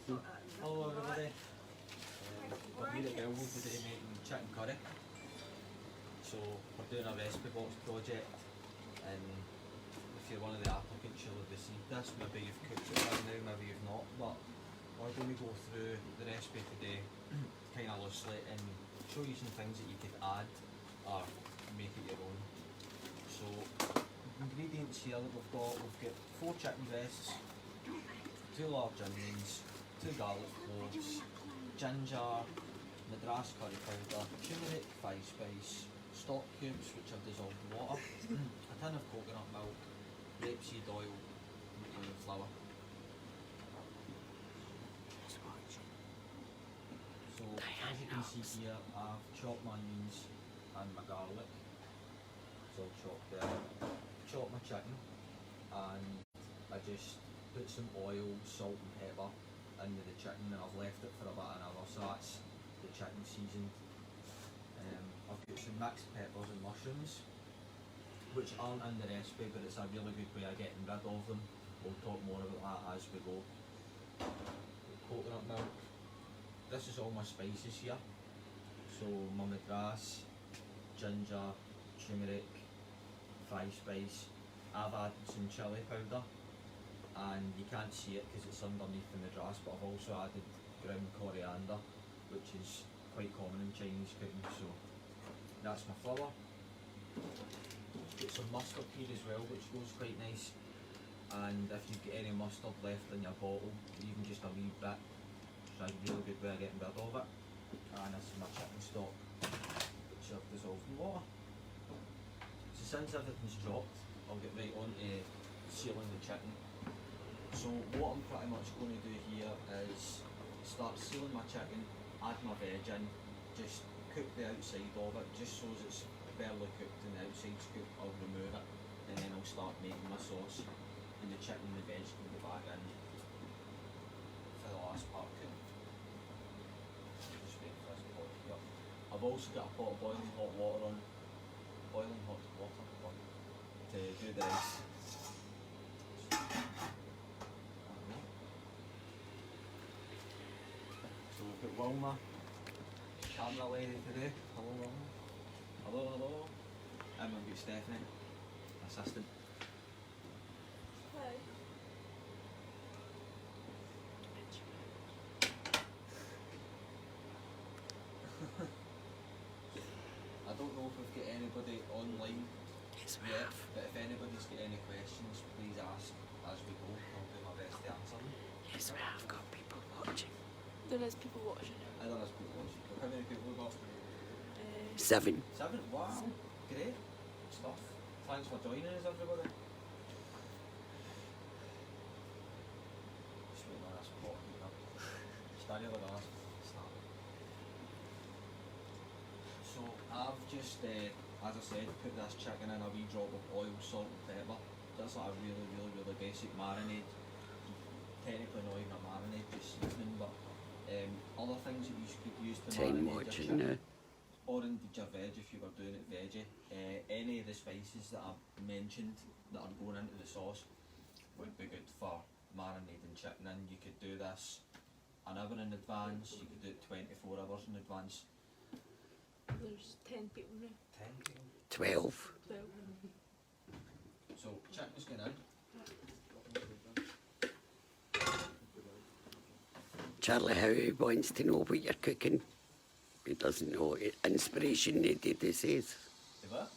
Hello everybody. We're here at Belleville today making chicken curry. So we're doing a recipe box project, and if you're one of the applicants you'll have received this. Maybe you've cooked it by now, maybe you've not, but we're going to go through the recipe today kind of loosely and show you some things that you could add or make it your own. So ingredients here that we've got 4 chicken breasts, 2 large onions, 2 garlic cloves, ginger, madras curry powder, turmeric, 5 spice, stock cubes which I've dissolved in water, a tin of coconut milk, rapeseed oil and flour. So as you can see here, I've chopped my onions and my garlic, so I'll chop there, chop my chicken, and I just put some oil, salt and pepper into the chicken, and I've left it for about an hour, so that's the chicken seasoned. I've got some mixed peppers and mushrooms, which aren't in the recipe, but it's a really good way of getting rid of them. We'll talk more about that as we go. Coconut milk. This is all my spices here. So my madras, ginger, turmeric, 5 spice. I've added some chilli powder, and you can't see it because it's underneath the madras, but I've also added ground coriander, which is quite common in Chinese cooking. So that's my flour. Got some mustard here as well, which goes quite nice. And if you've got any mustard left in your bottle, even just a wee bit, it's a really good way of getting rid of it. And this is my chicken stock, which I've dissolved in water. So since everything's chopped, I'll get right on to sealing the chicken. So what I'm pretty much going to do here is start sealing my chicken, add my veg in, just cook the outside of it, just so as it's barely cooked and the outside's cooked. I'll remove it, and then I'll start making my sauce, and the chicken and the veg can go back in for the last part cooking. Just wait for this pot here. I've also got a pot of boiling hot water on, to do the rice. So we've got Wilma, camera lady today. Hello Wilma. Hello. And we've got Stephanie, assistant. Hi. I don't know if we've got anybody online yet, but if anybody's got any questions, please ask as we go. I'll do my best to answer them. Yes, we have got people watching. There is people watching. I don't know if people watching. How many people we got? 7. 7? Wow, great stuff. Thanks for joining us, everybody. Just waiting on this pot here. Stand here like that. So I've just, as I said, put this chicken in a wee drop of oil, salt and pepper. That's like a really basic marinade. Technically not even a marinade, just seasoning, but other things that you could use to Time marinate your watching chicken. now. Or indeed your veg if you were doing it veggie. Any of the spices that I've mentioned that are going into the sauce would be good for marinating chicken in. You could do this an hour in advance, you could do it 24 hours in advance. There's 10 people now. 10 people. 12. 12. So chicken's going in. Charlie Howe wants to know what you're cooking. He doesn't know. Inspiration needed, he says. The what?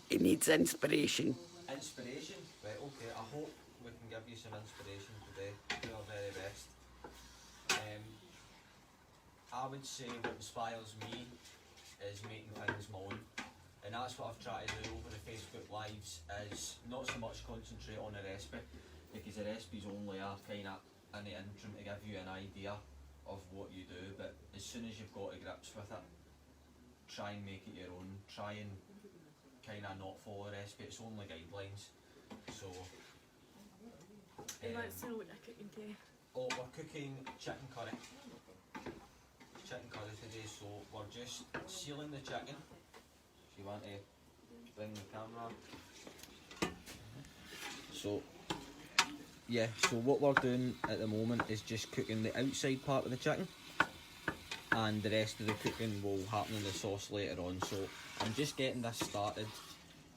He needs inspiration. Inspiration? Right, okay, I hope we can give you some inspiration today. Do our very best. I would say what inspires me is making things my own. And that's what I've tried to do over the Facebook Lives, is not so much concentrate on the recipe, because the recipes only are kind of in the interim to give you an idea of what you do, but as soon as you've got to grips with it, try and make it your own. Try and kind of not follow the recipe, it's only guidelines. So He wants to know what you're cooking today. oh, we're cooking chicken curry. Chicken curry today, so we're just sealing the chicken. If you want to bring the camera. So yeah, so what we're doing at the moment is just cooking the outside part of the chicken, and the rest of the cooking will happen in the sauce later on. So I'm just getting this started,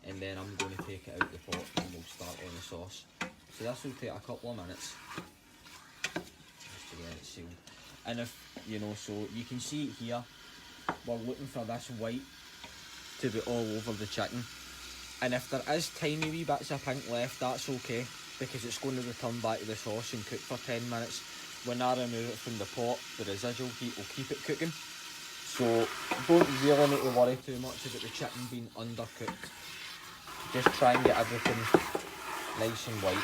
and then I'm going to take it out of the pot and we'll start on the sauce. So this will take a couple of minutes just to get it sealed. And if, you know, so you can see it here, we're looking for this white to be all over the chicken. And if there is tiny wee bits of pink left, that's okay, because it's going to return back to the sauce and cook for 10 minutes. When I remove it from the pot, the residual heat will keep it cooking. So don't really need to worry too much about the chicken being undercooked. Just try and get everything nice and white.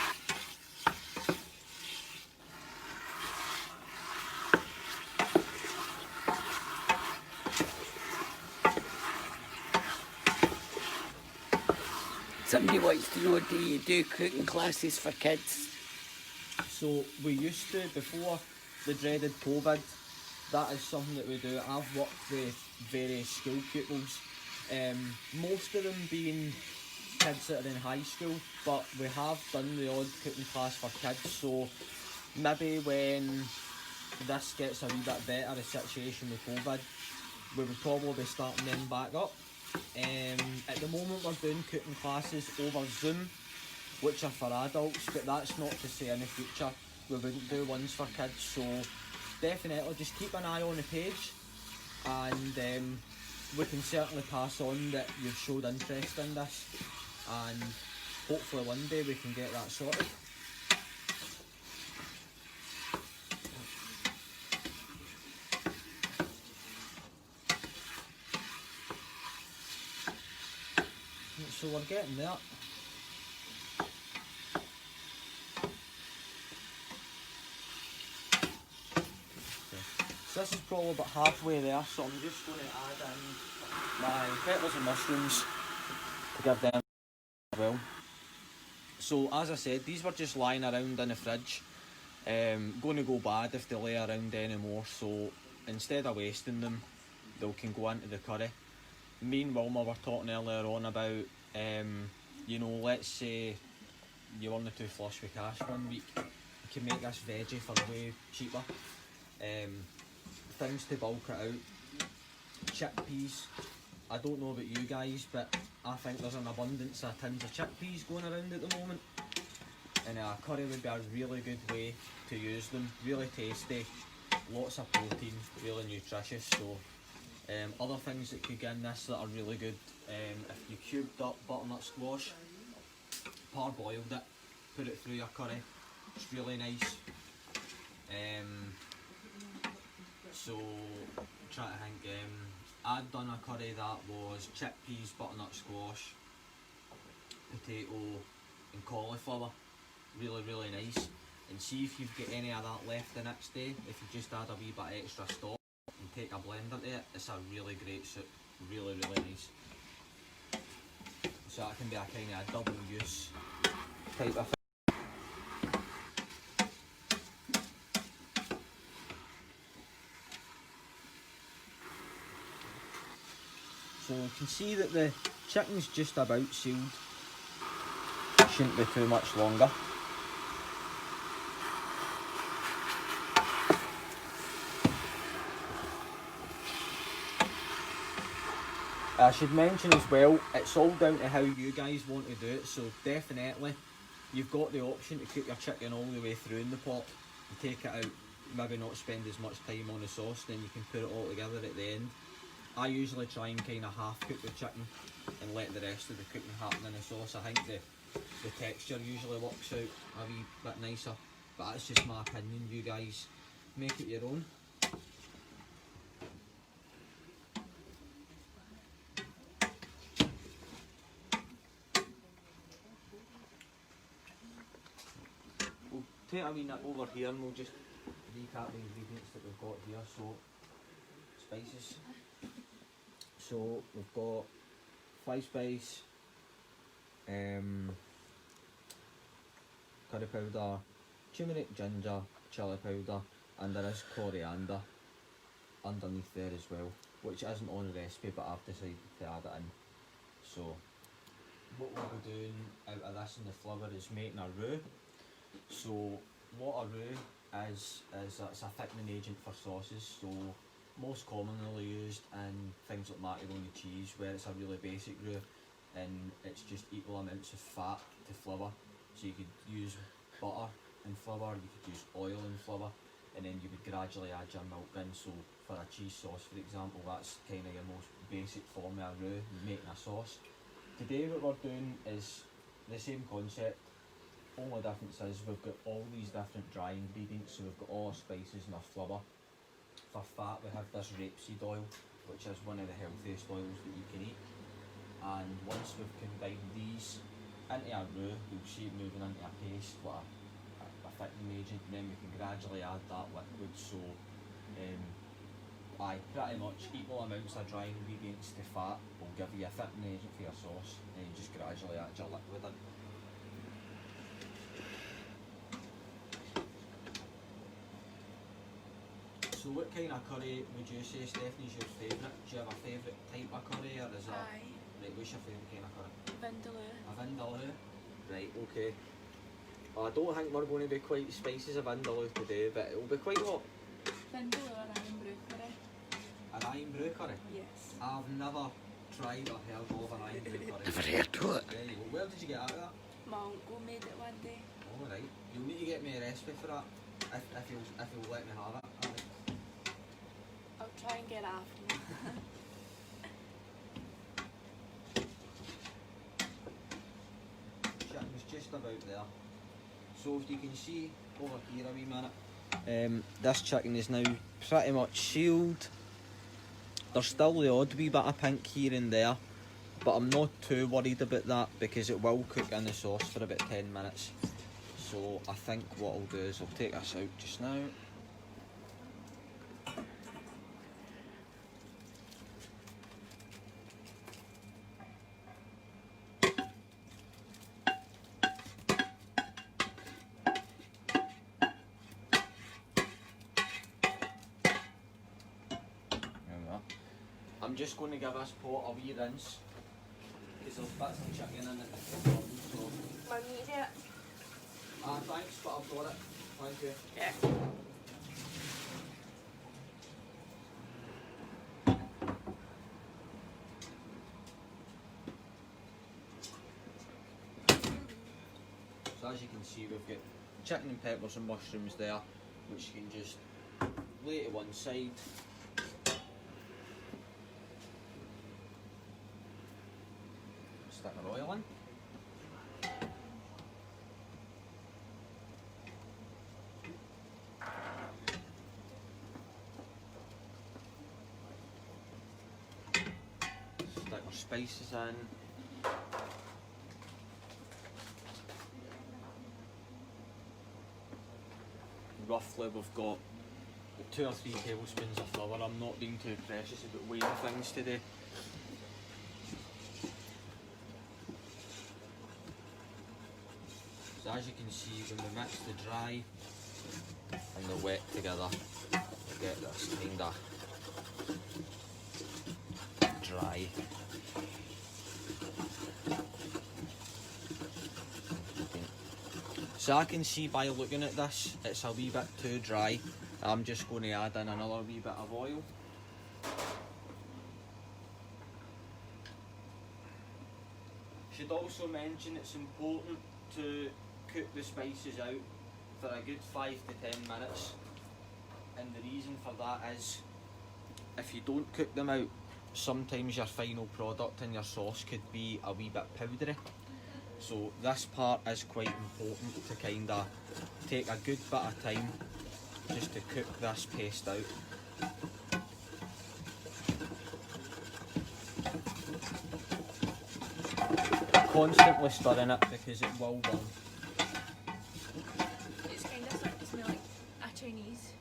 Somebody wants to know, do you do cooking classes for kids? So we used to, before the dreaded COVID, that is something that we do. I've worked with various school pupils, most of them being kids that are in high school, but we have done the odd cooking class for kids. So maybe when this gets a wee bit better, the situation with COVID, we would probably be starting them back up. At the moment we're doing cooking classes over Zoom, which are for adults, but that's not to say in the future we wouldn't do ones for kids. So definitely just keep an eye on the page, and we can certainly pass on that you've showed interest in this, and hopefully one day we can get that sorted. So we're getting there. So this is probably about halfway there, so I'm just going to add in my peppers and mushrooms to give them as well. So as I said, these were just lying around in the fridge, going to go bad if they lay around anymore, so instead of wasting them, they can go into the curry. Me and Wilma were talking earlier on about, you know, let's say you weren't too flush with cash one week, you can make this veggie for way cheaper. Things to bulk it out, chickpeas. I don't know about you guys, but I think there's an abundance of tins of chickpeas going around at the moment, and a curry would be a really good way to use them. Really tasty, lots of protein, really nutritious. So other things that could get in this that are really good, if you cubed up butternut squash, parboiled it, put it through your curry, it's really nice. So try to think, I'd done a curry that was chickpeas, butternut squash, potato and cauliflower, really nice. And see if you've got any of that left the next day, if you just add a wee bit extra stock and take a blender to it, it's a really great soup, really nice. So that can be a kind of a double use type of thing. So you can see that the chicken's just about sealed, shouldn't be too much longer. I should mention as well, it's all down to how you guys want to do it, so definitely you've got the option to cook your chicken all the way through in the pot and take it out, maybe not spend as much time on the sauce, then you can put it all together at the end. I usually try and kind of half cook the chicken and let the rest of the cooking happen in the sauce. I think the texture usually works out a wee bit nicer, but that's just my opinion. You guys make it your own. We'll take a wee nip over here and we'll just recap the ingredients that we've got here. So, spices. So we've got fly spice, curry powder, turmeric, ginger, chilli powder, and there is coriander underneath there as well, which isn't on the recipe, but I've decided to add it in. So what we'll be doing out of this in the flour is making a roux. So what a roux is it's a thickening agent for sauces. So most commonly used in things like macaroni cheese, where it's a really basic roux and it's just equal amounts of fat to flavour. So you could use butter and flavour, you could use oil and flavour, and then you would gradually add your milk in. So for a cheese sauce, for example, that's kind of your most basic form of a roux, making a sauce. Today what we're doing is the same concept. Only difference is we've got all these different dry ingredients, so we've got all our spices and our flavour. For fat we have this rapeseed oil, which is one of the healthiest oils that you can eat. And once we've combined these into a roux, you'll see it moving into a paste, like a thickening agent, and then we can gradually add that liquid. So pretty much equal amounts of dry ingredients to fat will give you a thickening agent for your sauce, and you just gradually add your liquid in. So what kind of curry would you say, Stephanie, is your favourite? Do you have a favourite type of curry, or is it... Aye. Right, what's your favourite kind of curry? Vindaloo. A vindaloo? Right, okay. I don't think we're going to be quite spicy as a vindaloo today, but it'll be quite hot. Vindaloo and Irn-Bru curry. An Irn-Bru curry? Yes. I've never tried or heard of an Irn-Bru curry. Never heard of it. There you go. Where did you get out of that? My uncle made it one day. Alright. You'll need to get me a recipe for that, if you'll let me have it. Alright. I'll try and get it after me. Chicken was just about there. So if you can see over here a wee minute, this chicken is now pretty much sealed. There's still the odd wee bit of pink here and there, but I'm not too worried about that because it will cook in the sauce for about 10 minutes. So I think what I'll do is I'll take this out just now. I'm just going to give this pot a wee rinse because there's bits of chicken in it. So, Mum needs it. thanks, but I've got it. Thank you. Yeah. So as you can see, we've got chicken and peppers and mushrooms there, which you can just lay to one side. Stick our oil in. Stick our spices in. Roughly we've got 2 or 3 tablespoons of flour. I'm not being too precious about weighing things today. So as you can see, when we mix the dry and the wet together, we get this kind of dry. So I can see by looking at this, it's a wee bit too dry. I'm just going to add in another wee bit of oil. Should also mention it's important to cook the spices out for a good 5 to 10 minutes, and the reason for that is if you don't cook them out, sometimes your final product in your sauce could be a wee bit powdery. So this part is quite important to kind of take a good bit of time just to cook this paste out. Constantly stirring it because it will burn. It's kind of starting to smell like a Chinese.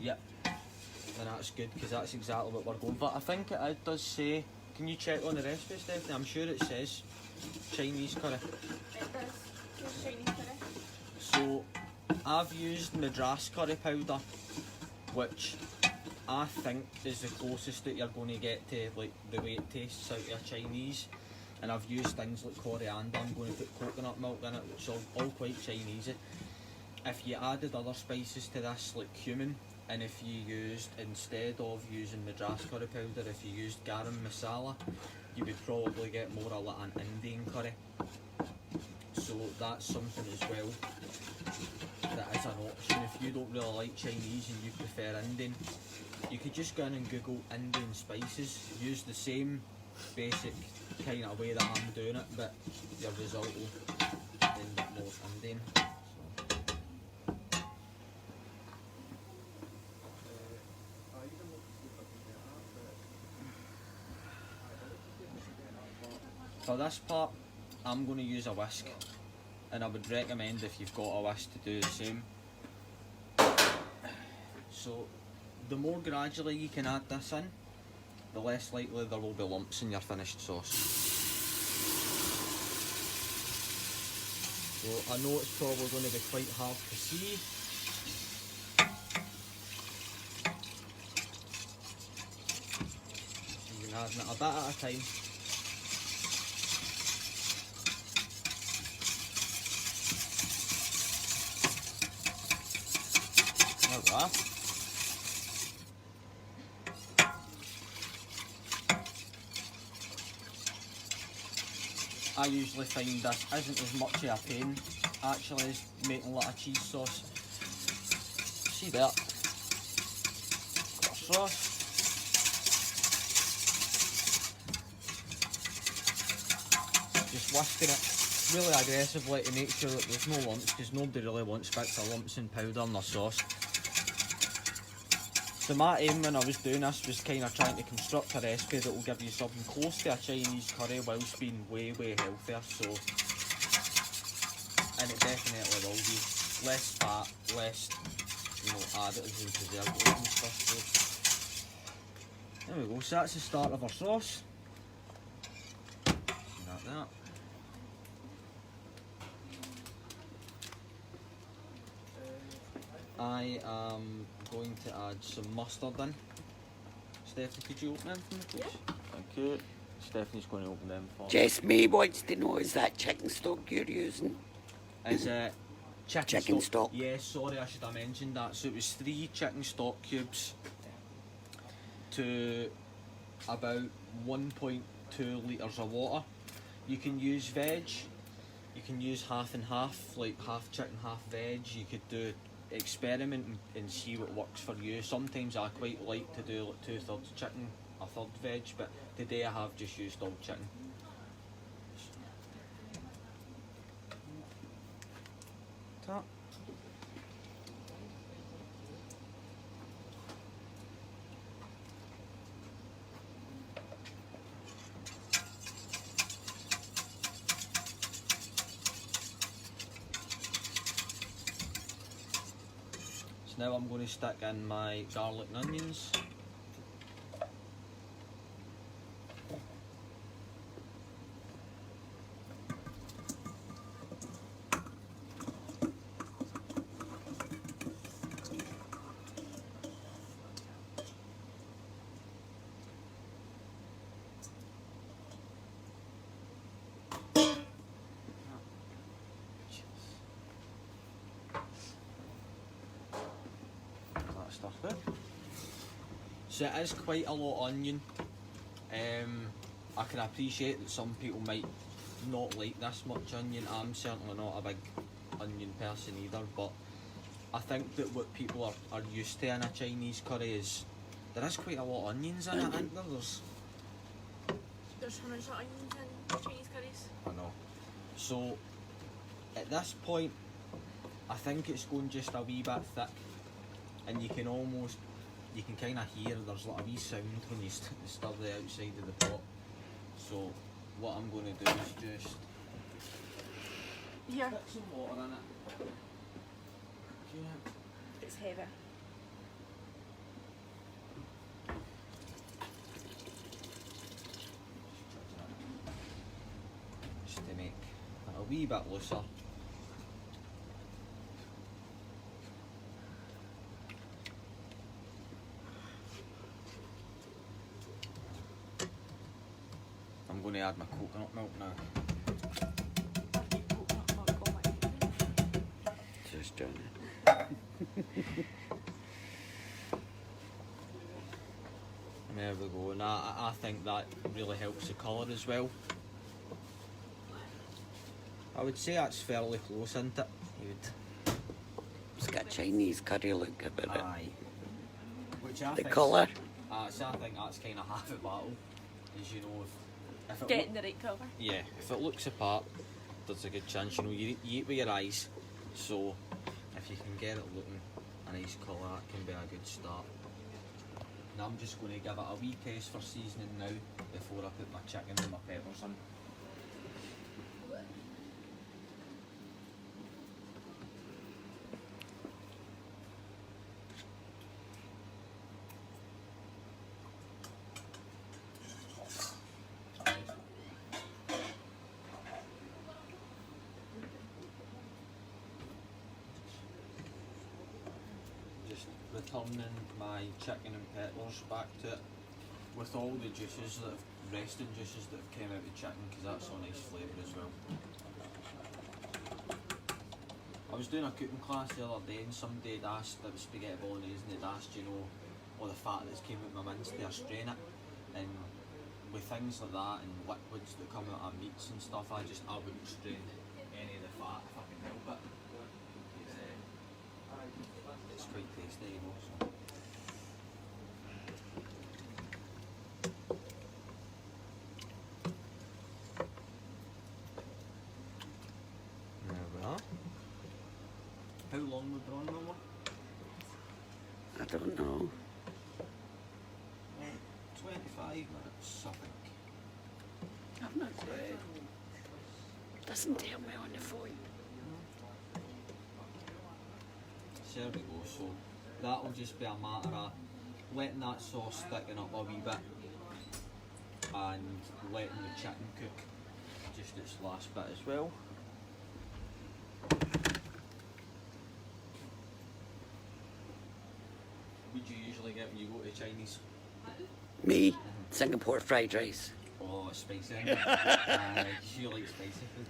Yep, and that's good because that's exactly what we're going for. I think it does say, can you check on the recipe, Stephanie? I'm sure it says Chinese curry. It does. It's Chinese curry. So I've used Madras curry powder, which I think is the closest that you're going to get to like the way it tastes out of a Chinese. And I've used things like coriander. I'm going to put coconut milk in it, which is all quite Chinese. if you added other spices to this, like cumin, and if you used, instead of using Madras curry powder, if you used garam masala, you would probably get more of like an Indian curry. So that's something as well that is an option. If you don't really like Chinese and you prefer Indian, you could just go in and Google Indian spices, use the same basic kind of way that I'm doing it, but your result will end up more Indian. For this part, I'm going to use a whisk, and I would recommend if you've got a whisk to do the same. So the more gradually you can add this in, the less likely there will be lumps in your finished sauce. So I know it's probably going to be quite hard to see. So you're adding it a bit at a time. There we are. I usually find this isn't as much of a pain actually as making a lot of cheese sauce. See that? Got our sauce. Just whisking it really aggressively to make sure that there's no lumps, because nobody really wants bits of lumps in powder in their sauce. So my aim when I was doing this was kind of trying to construct a recipe that will give you something close to a Chinese curry whilst being way healthier. So, and it definitely will be less fat, less, you know, additives and preservatives and stuff. So there we go. So that's the start of our sauce. Like that. I am going to add some mustard in. Stephanie, could you open them for me, please? Yeah. Thank you. Stephanie's going to open them for me. Jess May wants to know, is that chicken stock you're using? Is it Chicken stock. Yeah, sorry, I should have mentioned that. So it was 3 chicken stock cubes to about 1.2 litres of water. You can use veg, you can use half and half, like half chicken, half veg. You could do experiment and see what works for you. Sometimes I quite like to do like 2/3 chicken, 1/3 veg, but today I have just used all chicken. That. So now I'm going to stick in my garlic and onions. Stuff there. So it is quite a lot of onion. I can appreciate that some people might not like this much onion. I'm certainly not a big onion person either, but I think that what people are used to in a Chinese curry is there is quite a lot of onions in it, isn't there? There's how much onions in Chinese curries? I know. So at this point I think it's going just a wee bit thick, and you can kind of hear there's like a wee sound when you stir the outside of the pot. So what I'm going to do is just Yeah. put some water in it. Yeah. It's heavy. Just to make it a wee bit looser. I'm going to add my coconut milk now. I think coconut milk on my favourite. So just done it. There we go, and I think that really helps the colour as well. I would say that's fairly close, isn't it? It's got Chinese curry look about it. Aye. Which I The think, colour. so I think that's kind of half the battle, is you know if it Getting the right colour. yeah, if it looks apart, there's a good chance you know you eat with your eyes. So if you can get it looking a nice colour, that can be a good start. And I'm just going to give it a wee taste for seasoning now before I put my chicken and my peppers in. Just returning my chicken and peppers back to it with all the juices that have, resting juices that have came out of the chicken, because that's a nice flavour as well. I was doing a cooking class the other day and somebody had asked, it was spaghetti bolognese, and they'd asked, you know, all the fat that's came out of my mince, to strain it, and with things like that and liquids that come out of meats and stuff, I wouldn't strain any of the fat if I can help it. It's quite tasty, you know. So. There we are. How long we've been on, Mama? I don't know. 25 minutes, I think. I'm not good. Doesn't tell me on the phone. So there we go, so that'll just be a matter of letting that sauce thicken up a wee bit and letting the chicken cook just its last bit as well. Would you usually get when you go to Chinese? Me, Singapore fried rice. Oh, it's spicy. You like spicy food?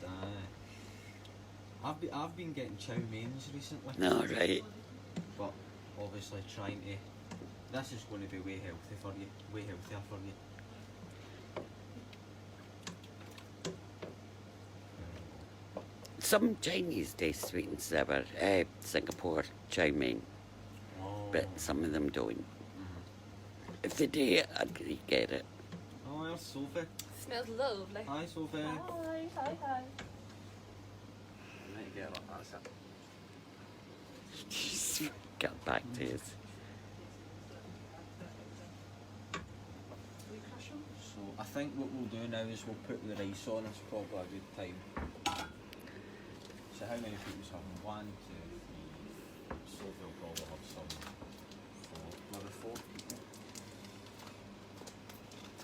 I've been getting chow mains recently. No, right. But obviously trying to. This is going to be way healthy for you. Way healthier for you. Some Chinese taste sweet and sour. Singapore chow mein, Oh. but some of them don't. If they do, I'd get it. Oh, there's Sophie. Smells lovely. Hi, Sophie. Hi, hi, hi. Might get it, that's it. Just get back to us. So I think what we'll do now is we'll put the rice on. It's probably a good time. So how many people have 1, 2, 3? Sophie will probably have some. 4, maybe 4 people.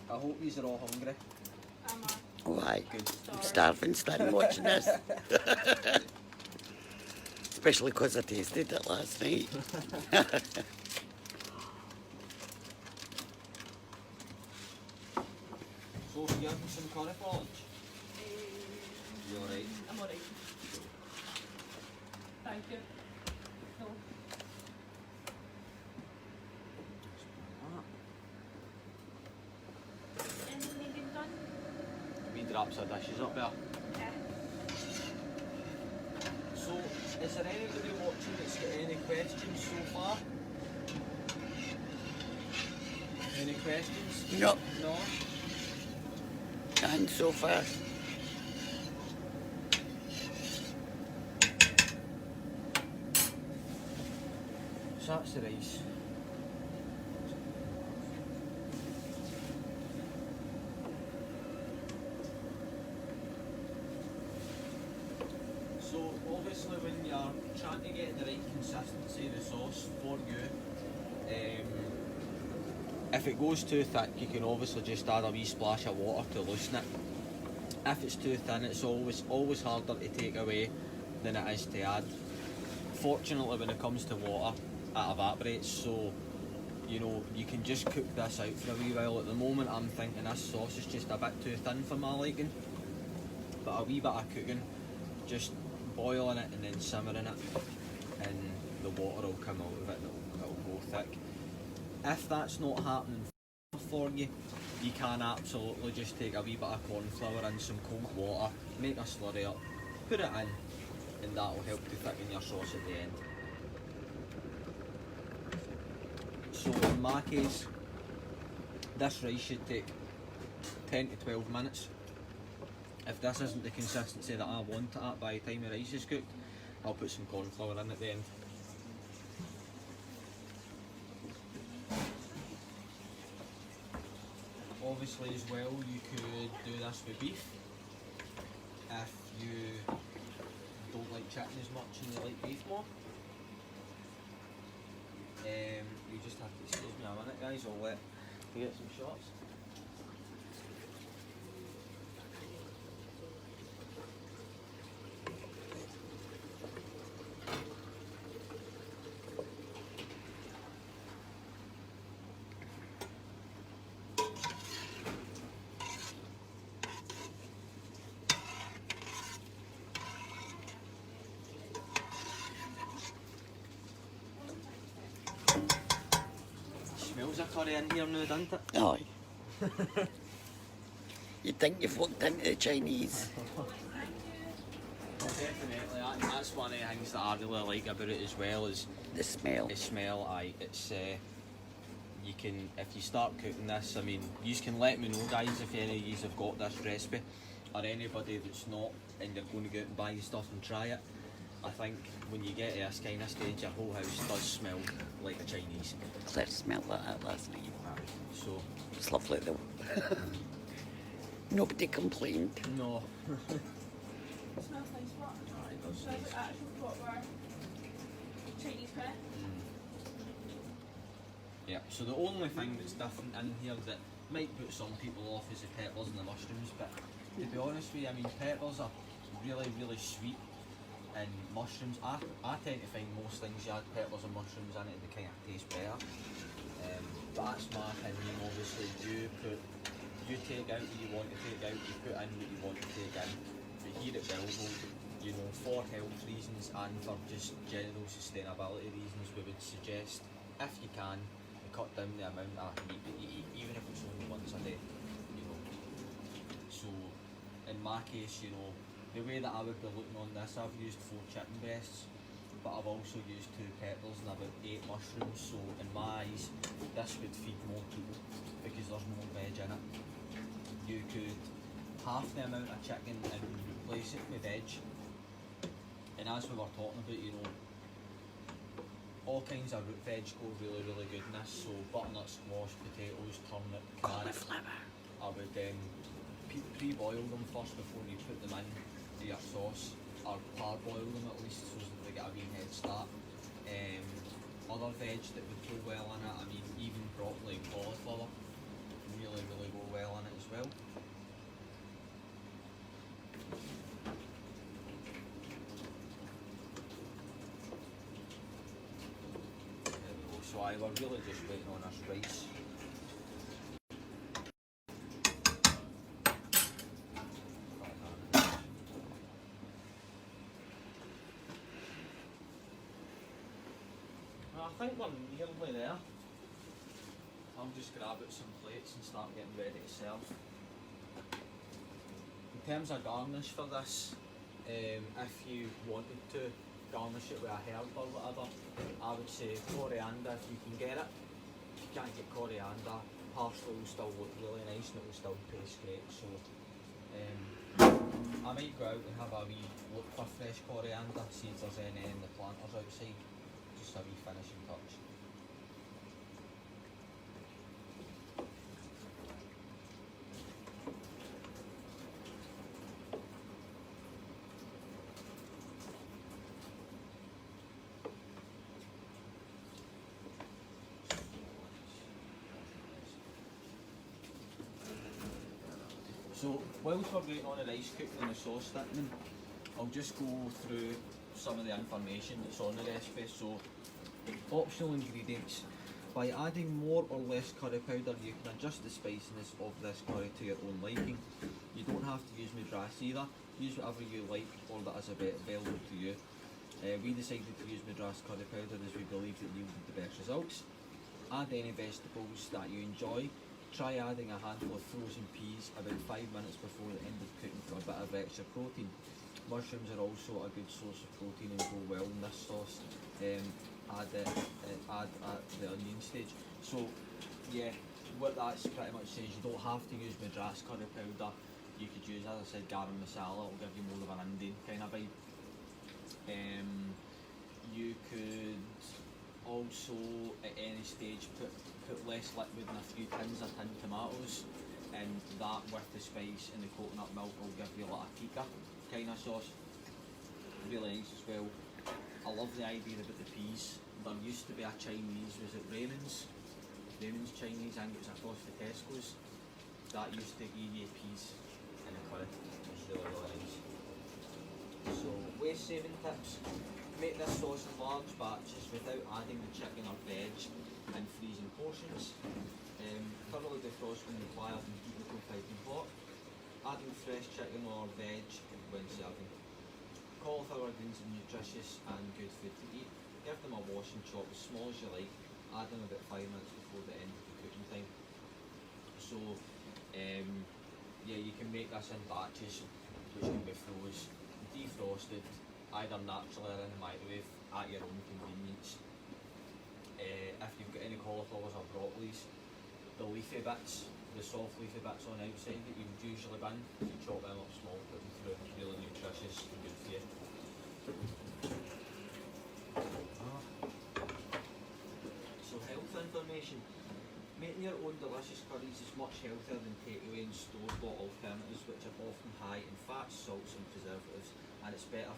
I hope these are all hungry. Why? Good. I'm starving standing watching this. Especially because I tasted it last night. Sophie, you having some curry for lunch? You alright? I'm alright. Thank you. No. Anything needing done? We drops of dishes up there. Yeah. So, is there anybody watching that's got any questions so far? Any questions? No, No? and so far. So that's the rice. So obviously when you're trying to get the right consistency of the sauce for you, if it goes too thick you can obviously just add a wee splash of water to loosen it. If it's too thin it's always harder to take away than it is to add. Fortunately when it comes to water it evaporates, so you know you can just cook this out for a wee while. At the moment I'm thinking this sauce is just a bit too thin for my liking, but a wee bit of cooking, just boiling it and then simmering it and the water will come out of it and it'll go thick. If that's not happening for you, you can absolutely just take a wee bit of corn flour and some cold water, make a slurry up, put it in, and that will help to thicken your sauce at the end. So in my case, this rice should take 10 to 12 minutes. If this isn't the consistency that I want it at by the time the rice is cooked, I'll put some corn flour in at the end. Obviously as well, you could do this with beef. If you don't like chicken as much and you like beef more, you just have to excuse me a minute guys, I'll let you get some shots. Smells of curry in here now, doesn't it? Aye. You think you've walked into the Chinese? Definitely, that's one of the things that I really like about it as well, is The smell. the smell. Aye, it's you can, if you start cooking this, I mean, you can let me know guys if any of you have got this recipe, or anybody that's not, and you're going to go out and buy your stuff and try it. I think when you get to this kind of stage, your whole house does smell like a Chinese. Claire smelled that last night. So, It's lovely though. Nobody complained. no. It smells nice, what? Aye, it does Smells taste. like actual proper Chinese curry. Yeah, so the only thing that's different in here that might put some people off is the peppers and the mushrooms, but to be honest with you, I mean, peppers are really, really sweet, and mushrooms, I tend to find most things you add peppers and mushrooms in it, they kind of taste better. But that's my opinion. Obviously you take out what you want to take out, you put in what you want to take in, but here at Bilbo, you know, for health reasons and for just general sustainability reasons, we would suggest, if you can, to cut down the amount of meat that you eat, even if it's only once a day, you know. So in my case, you know, the way that I would be looking on this, I've used 4 chicken breasts, but I've also used 2 peppers and about 8 mushrooms, so in my eyes, this would feed more people because there's more veg in it. You could half the amount of chicken and replace it with veg. And as we were talking about, you know, all kinds of root veg go really, really good in this. So butternut squash, potatoes, turnip, carrot. Cauliflower. I would pre-boil them first before you put them in to your sauce, or parboil them at least so that they get a wee head start. Other veg that would go well in it, I mean, even broccoli and cauliflower really, really go well in it as well. There we go. So we're really just waiting on this rice. I think we're nearly there. I'll just grab out some plates and start getting ready to serve. In terms of garnish for this, if you wanted to garnish it with a herb or whatever, I would say coriander if you can get it. If you can't get coriander, parsley will still look really nice and it will still taste great. So I might go out and have a wee look for fresh coriander, see if there's any in the planters outside. Just a wee finishing touch. So whilst we're waiting on the rice cooking and the sauce thickening, I'll just go through some of the information that's on the recipe. So optional ingredients. By adding more or less curry powder, you can adjust the spiciness of this curry to your own liking. You don't have to use Madras either. Use whatever you like or that is available to you. We decided to use Madras curry powder as we believed it yielded the best results. Add any vegetables that you enjoy. Try adding a handful of frozen peas about 5 minutes before the end of cooking for a bit of extra protein. Mushrooms are also a good source of protein and go well in this sauce. Add at the onion stage. So yeah, what that's pretty much says, you don't have to use Madras curry powder. You could use, as I said, garam masala. It'll give you more of an Indian kind of vibe. You could also at any stage put less liquid in a few tins of tinned tomatoes, and that with the spice and the coconut milk will give you like a tikka kind of sauce. Really nice as well. I love the idea about the peas. There used to be a Chinese, was it Raymond's Chinese, I think it was across the Tesco's, that used to give you peas in a curry. It's really, really nice. So, waste saving tips. Make this sauce in large batches without adding the chicken or veg and freezing portions. Thoroughly defrost when required and keep the cook piping hot. Adding fresh chicken or veg when serving. Cauliflower greens are nutritious and good food to eat. Give them a wash and chop as small as you like. Add them about 5 minutes before the end of the cooking time. So, yeah, you can make this in batches, which can be frozen, defrosted, either naturally or in the microwave at your own convenience. If you've got any cauliflowers or broccolis, the leafy bits, the soft leafy bits on the outside that you would usually bin, you chop them up small, put them through, really nutritious and good for you. So health information. Making your own delicious curries is much healthier than takeaway and store-bought alternatives, which are often high in fats, salts and preservatives, and it's better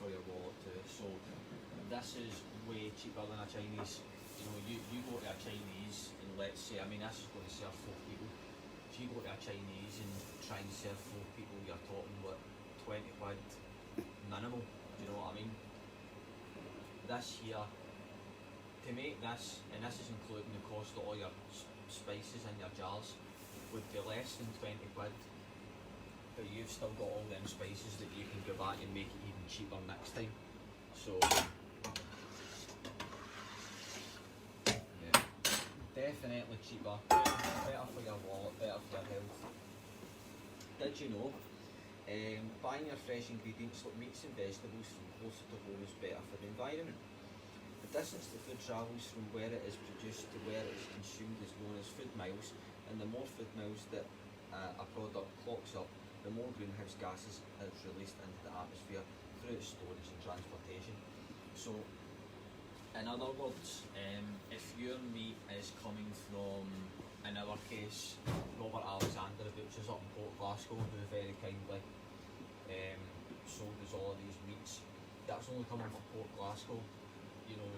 for your wallet too. So this is way cheaper than a Chinese. You know, you go to a Chinese and let's say, I mean, this is going to serve 4 people. If you go to a Chinese and try and serve 4 people, you're talking what, 20 quid minimal. Do you know what I mean? This here, to make this, and this is including the cost of all your spices in your jars, would be less than 20 quid. But you've still got all them spices that you can go back and make it even cheaper next time. So yeah, definitely cheaper, better for your wallet, better for your health. Did you know buying your fresh ingredients like meats and vegetables from closer to home is better for the environment? The distance the food travels from where it is produced to where it is consumed is known as food miles, and the more food miles that a product clocks up, the more greenhouse gases is released into the atmosphere through its storage and transportation. So, in other words, if your meat is coming from, in our case, Robert Alexander, which is up in Port Glasgow, who very kindly sold us all of these meats, that's only coming from Port Glasgow. You know,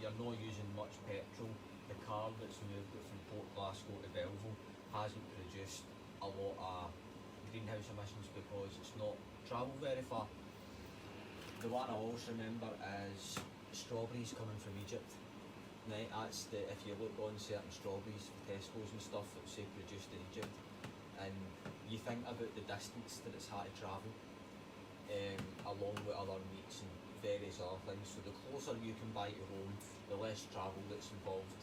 you're not using much petrol. The car that's moved it from Port Glasgow to Belleville hasn't produced a lot of greenhouse emissions because it's not travelled very far. The one I always remember is strawberries coming from Egypt. Right, that's if you look on certain strawberries, Tesco's and stuff, that say produced in Egypt, and you think about the distance that it's had to travel, along with other meats and various other things. So the closer you can buy to home, the less travel that's involved,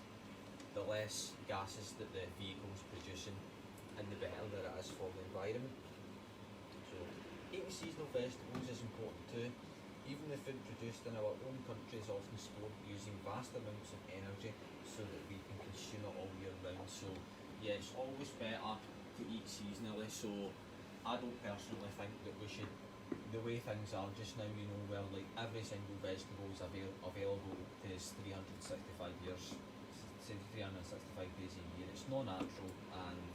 the less gases that the vehicle's producing, and the better that it is for the environment. So eating seasonal vegetables is important too. Even the food produced in our own country is often stored using vast amounts of energy so that we can consume it all year round. So yeah, it's always better to eat seasonally. So I don't personally think that we should, the way things are just now, you know, where like every single vegetable is available to us 365 years, 365 days a year. It's not natural, and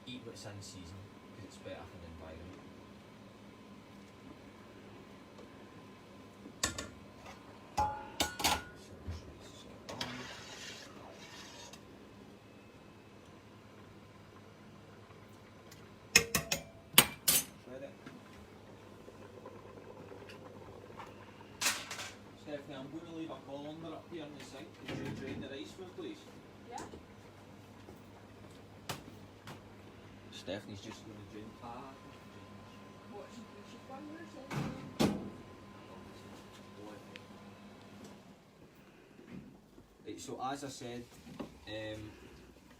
eat what's in season because it's better for the environment. Stephanie, I'm going to leave a colander up here in the sink. Could you drain the rice for me, please? Yeah? Stephanie's just going to drain. What should we should one more Right, so as I said,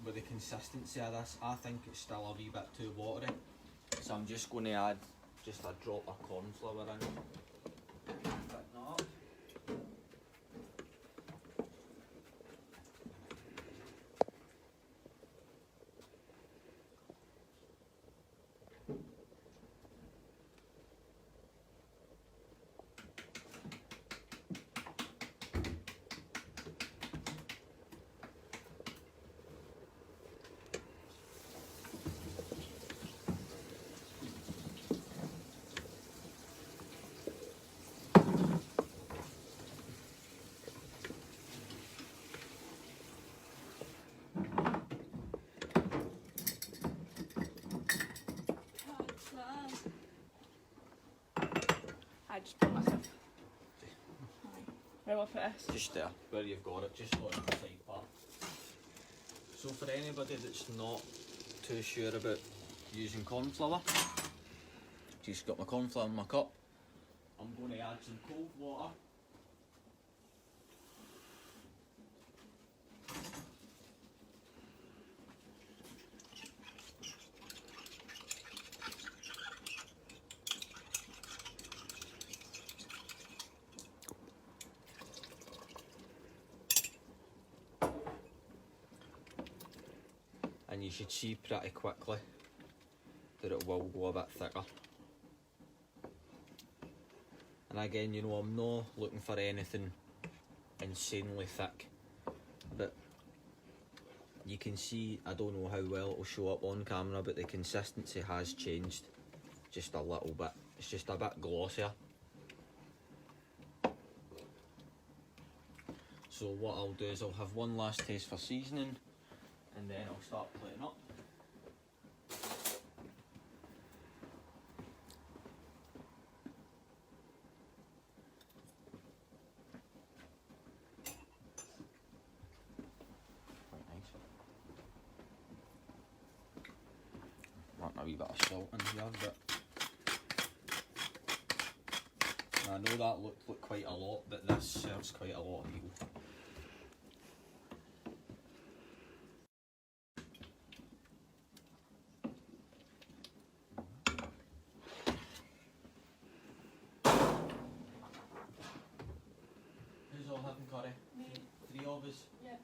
with the consistency of this, I think it's still a wee bit too watery. So I'm just going to add just a drop of corn flour in. Thicken it up. I just put myself. Where will I put this? Just there, where you've got it, just not on the side part. So for anybody that's not too sure about using corn flour, just got my corn flour in my cup. I'm going to add some cold water. And you should see pretty quickly that it will go a bit thicker. And again, you know, I'm not looking for anything insanely thick, but you can see, I don't know how well it'll show up on camera, but the consistency has changed just a little bit. It's just a bit glossier. So what I'll do is I'll have one last taste for seasoning, and then I'll start plating up. Quite nice. Want a wee bit of salt in here, but I know that looked like quite a lot, but this serves quite a lot of people. Who's all having curry? Me. 3 of us. Yeah.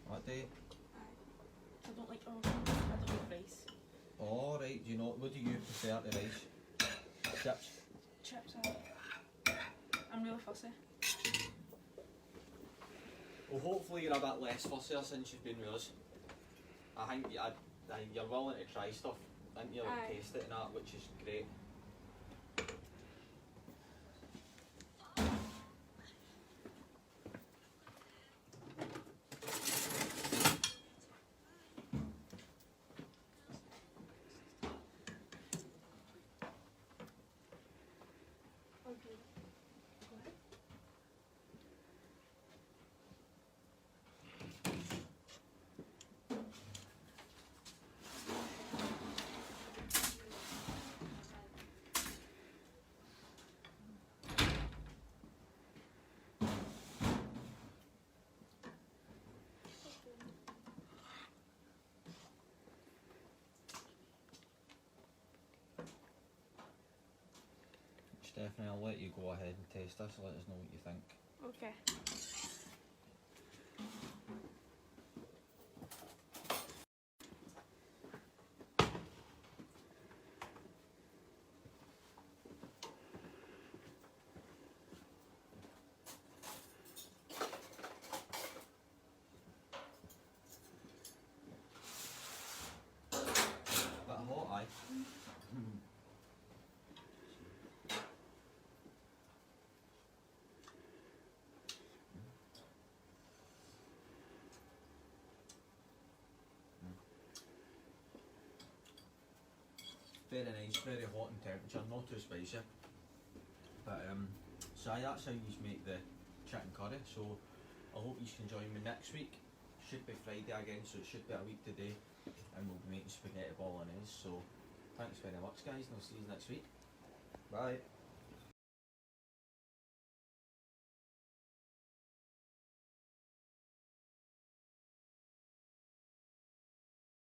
What day? I don't like I don't like rice. Oh right, do you know, what do you prefer to rice? Chips? Chips I'm really fussy. Well, hopefully you're a bit less fussier since you've been with us. I think you're willing to try stuff, aren't you? Like Aye. taste it and that, which is great. Stephanie, I'll let you go ahead and taste this, let us know what you think. Okay. very nice, very hot in temperature, not too spicy. But so aye, that's how you make the chicken curry. So I hope you can join me next week. Should be Friday again, so it should be a week today, and we'll be making spaghetti bolognese. So thanks very much, guys, and I'll see you next week. Bye.